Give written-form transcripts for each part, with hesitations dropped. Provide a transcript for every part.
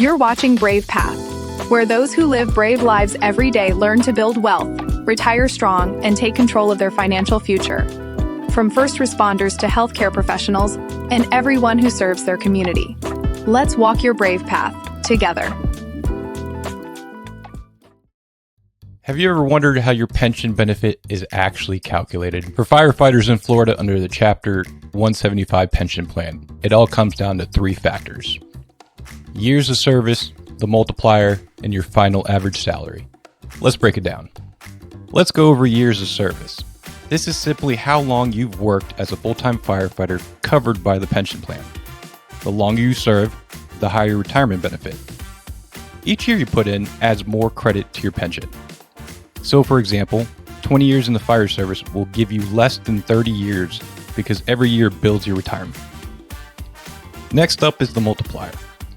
You're watching Bravepath, where those who live brave lives every day learn to build wealth, retire strong, and take control of their financial future. From first responders to healthcare professionals and everyone who serves their community. Let's walk your brave path together. Have you ever wondered how your pension benefit is actually calculated? For firefighters in Florida under the Chapter 175 pension plan, it all comes down to three factors: years of service, the multiplier, and your final average salary. Let's break it down. Let's go over years of service. This is simply how long you've worked as a full-time firefighter covered by the pension plan. The longer you serve, the higher your retirement benefit. Each year you put in adds more credit to your pension. So for example, 20 years in the fire service will give you less than 30 years because every year builds your retirement. Next up is the multiplier.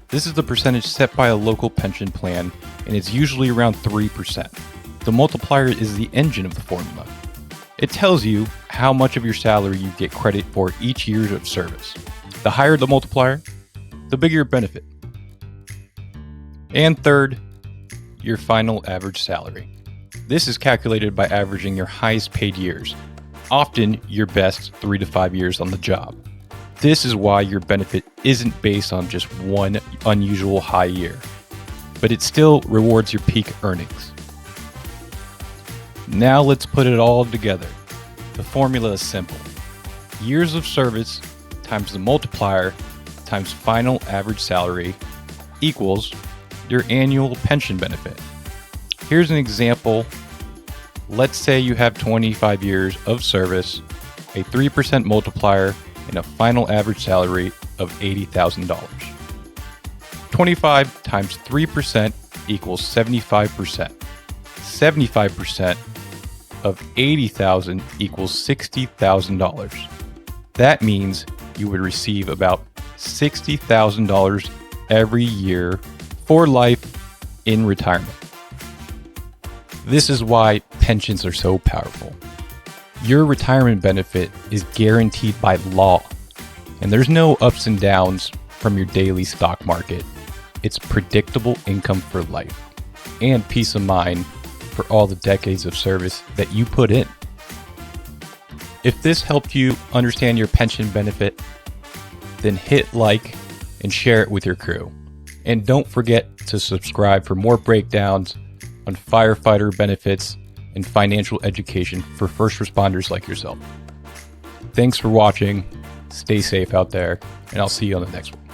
This is the percentage set by a local pension plan, and it's usually around 3%. The multiplier is the engine of the formula. It tells you how much of your salary you get credit for each year of service. The higher the multiplier, the bigger your benefit. And third, your final average salary. This is calculated by averaging your highest paid years, often your best 3 to 5 years on the job. This is why your benefit isn't based on just one unusual high year, but it still rewards your peak earnings. Now let's put it all together. The formula is simple. Years of service times the multiplier times final average salary equals your annual pension benefit. Here's an example. Let's say you have 25 years of service, a 3% multiplier, and a final average salary of $80,000. 25 times 3% equals 75%. 75% of $80,000 equals $60,000. That means you would receive about $60,000 every year for life in retirement. This is why pensions are so powerful. Your retirement benefit is guaranteed by law, and there's no ups and downs from your daily stock market. It's predictable income for life and peace of mind for all the decades of service that you put in. If this helped you understand your pension benefit, then hit like and share it with your crew. And don't forget to subscribe for more breakdowns on firefighter benefits and financial education for first responders like yourself. Thanks for watching. Stay safe out there, and I'll see you on the next one.